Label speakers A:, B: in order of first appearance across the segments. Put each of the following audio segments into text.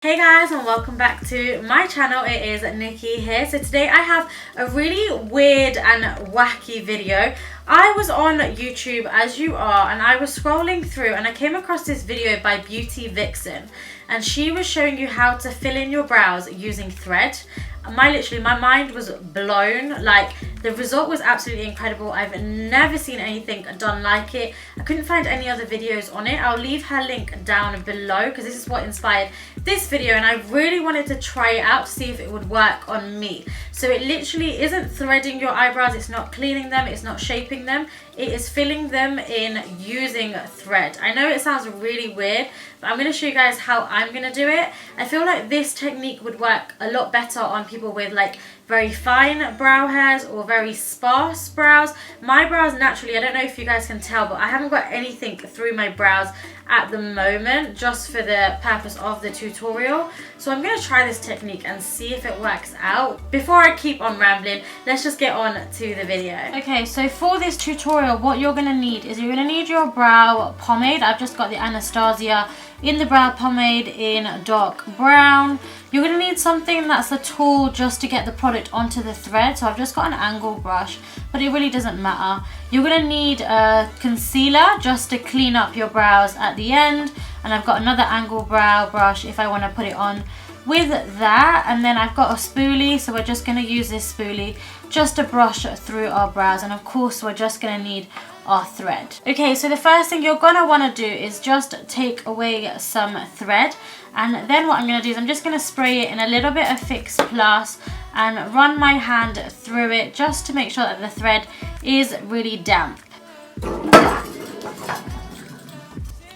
A: Hey guys, and welcome back to my channel. It is Nikki here. So today I have a really weird and wacky video. I was on YouTube, as you are, and I was scrolling through and I came across this video by Beauty Vixen, and she was showing you how to fill in your brows using thread. My mind was blown. Like, the result was absolutely incredible. I've never seen anything done like it. I couldn't find any other videos on it. I'll leave her link down below because this is what inspired this video, and I really wanted to try it out to see if it would work on me. So it literally isn't threading your eyebrows, it's not cleaning them, it's not shaping them, it is filling them in using thread. I know it sounds really weird, but I'm going to show you guys how I'm going to do it. I feel like this technique would work a lot better on people with like very fine brow hairs or very sparse brows. My brows naturally, I don't know if you guys can tell, but I haven't got anything through my brows at the moment, just for the purpose of the tutorial. So I'm going to try this technique and see if it works out. Before I keep on rambling, let's just get on to the video. Okay, so for this tutorial, what you're going to need is you're going to need your brow pomade. I've just got the Anastasia in the brow pomade in dark brown. You're going to need something that's a tool just to get the product onto the thread. So I've just got an angle brush, but it really doesn't matter. You're going to need a concealer just to clean up your brows at the end. And I've got another angle brow brush if I want to put it on with that. And then I've got a spoolie, so we're just going to use this spoolie just to brush through our brows. And of course, we're just going to need our thread. Okay, so the first thing you're going to want to do is just take away some thread. And then what I'm going to do is I'm just going to spray it in a little bit of Fix Plus and run my hand through it just to make sure that the thread is really damp.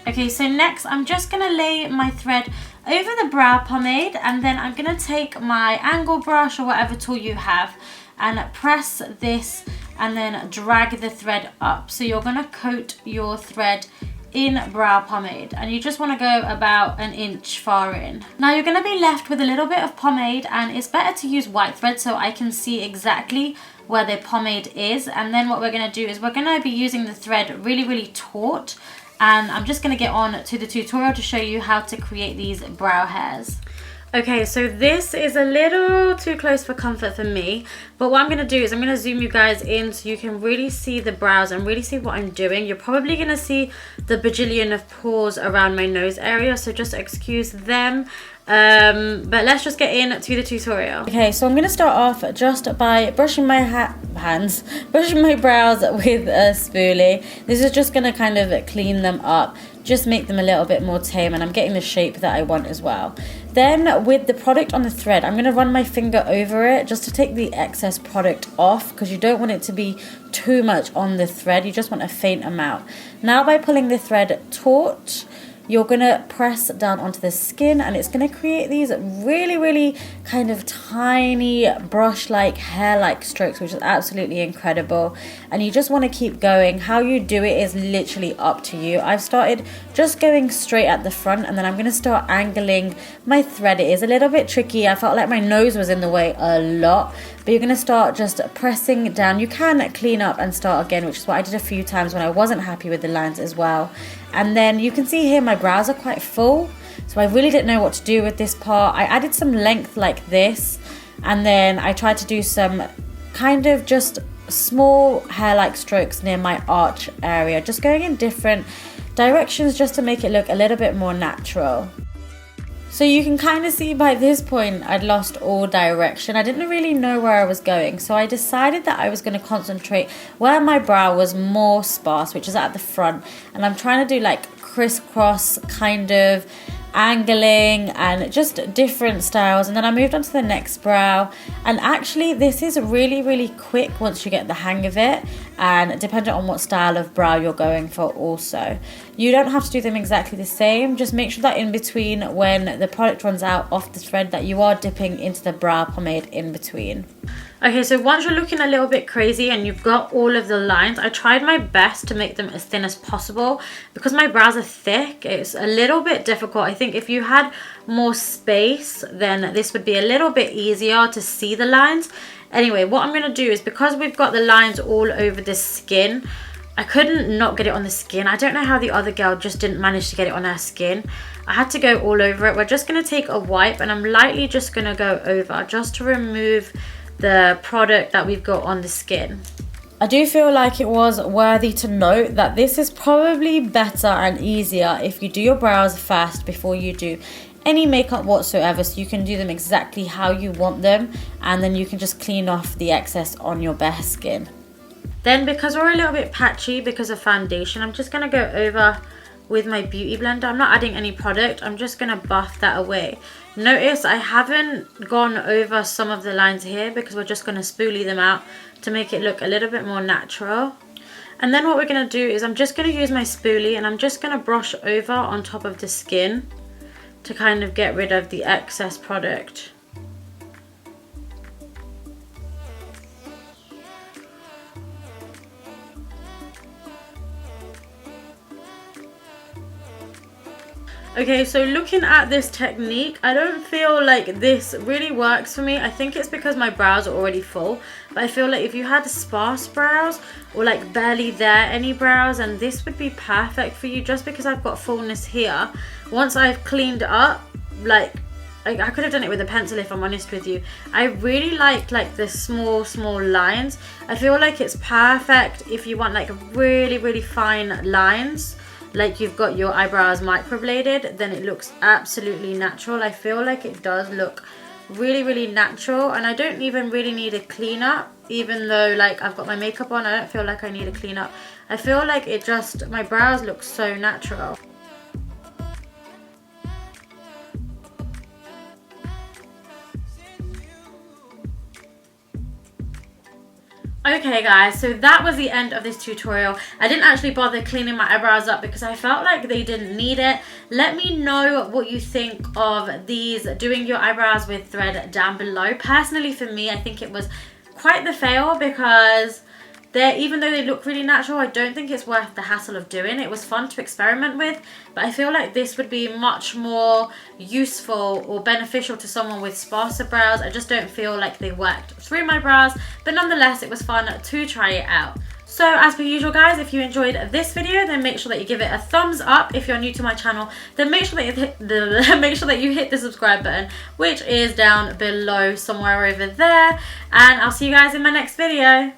A: Okay, so next I'm just going to lay my thread over the brow pomade, and then I'm going to take my angle brush or whatever tool you have and press this and then drag the thread up. So you're going to coat your thread in brow pomade, and you just want to go about an inch far in. Now you're going to be left with a little bit of pomade, and it's better to use white thread so I can see exactly where the pomade is. And then what we're going to do is we're going to be using the thread really taut, and I'm just going to get on to the tutorial to show you how to create these brow hairs. Okay, so this is a little too close for comfort for me, but what I'm going to do is I'm going to zoom you guys in so you can really see the brows and really see what I'm doing. You're probably going to see the bajillion of pores around my nose area, so just excuse them. But let's just get into the tutorial. Okay, so I'm going to start off just by brushing my brushing my brows with a spoolie. This is just going to kind of clean them up, just make them a little bit more tame, and I'm getting the shape that I want as well. Then with the product on the thread, I'm going to run my finger over it just to take the excess product off, because you don't want it to be too much on the thread. You just want a faint amount. Now by pulling the thread taut, you're going to press down onto the skin, and it's going to create these really kind of tiny brush-like, hair-like strokes, which is absolutely incredible. And you just want to keep going. How you do it is literally up to you. I've started just going straight at the front, and then I'm going to start angling my thread. It is a little bit tricky. I felt like my nose was in the way a lot, but you're going to start just pressing down. You can clean up and start again, which is what I did a few times when I wasn't happy with the lines as well. And then you can see here my brows are quite full, so I really didn't know what to do with this part. I added some length like this, and then I tried to do some kind of just small hair-like strokes near my arch area, just going in different directions just to make it look a little bit more natural. So you can kind of see by this point I'd lost all direction. I didn't really know where I was going, so I decided that I was going to concentrate where my brow was more sparse, which is at the front, and I'm trying to do like crisscross kind of angling and just different styles. And then I moved on to the next brow, and actually this is really quick once you get the hang of it, and depending on what style of brow you're going for also. You don't have to do them exactly the same. Just make sure that in between, when the product runs out off the thread, that you are dipping into the brow pomade in between. Okay, so once you're looking a little bit crazy and you've got all of the lines, I tried my best to make them as thin as possible. Because my brows are thick, it's a little bit difficult. I think if you had more space, then this would be a little bit easier to see the lines. Anyway, what I'm going to do is, because we've got the lines all over the skin, I couldn't not get it on the skin. I don't know how the other girl just didn't manage to get it on her skin. I had to go all over it. We're just going to take a wipe and I'm lightly just going to go over just to remove the product that we've got on the skin. I do feel like it was worthy to note that this is probably better and easier if you do your brows first before you do any makeup whatsoever, so you can do them exactly how you want them and then you can just clean off the excess on your bare skin. Then because we're a little bit patchy because of foundation, I'm just going to go over with my beauty blender. I'm not adding any product, I'm just going to buff that away. Notice I haven't gone over some of the lines here because we're just going to spoolie them out to make it look a little bit more natural. And then what we're going to do is I'm just going to use my spoolie and I'm just going to brush over on top of the skin to kind of get rid of the excess product. Okay, so looking at this technique, I don't feel like this really works for me. I think it's because my brows are already full. But I feel like if you had sparse brows or like barely there any brows, and this would be perfect for you just because I've got fullness here. Once I've cleaned up, like I could have done it with a pencil if I'm honest with you. I really like the small lines. I feel like it's perfect if you want like really fine lines. Like you've got your eyebrows microbladed, then it looks absolutely natural. I feel like it does look really natural, and I don't even really need a cleanup. Even though like I've got my makeup on, I don't feel like I need a cleanup. I feel like it just, my brows look so natural. Okay guys, so that was the end of this tutorial. I didn't actually bother cleaning my eyebrows up because I felt like they didn't need it. Let me know what you think of these doing your eyebrows with thread down below. Personally for me, I think it was quite the fail because even though they look really natural, I don't think it's worth the hassle of doing. It was fun to experiment with, but I feel like this would be much more useful or beneficial to someone with sparser brows. I just don't feel like they worked through my brows, but nonetheless, it was fun to try it out. So as per usual guys, if you enjoyed this video, then make sure that you give it a thumbs up. If you're new to my channel, then make sure that you hit the subscribe button, which is down below somewhere over there, and I'll see you guys in my next video.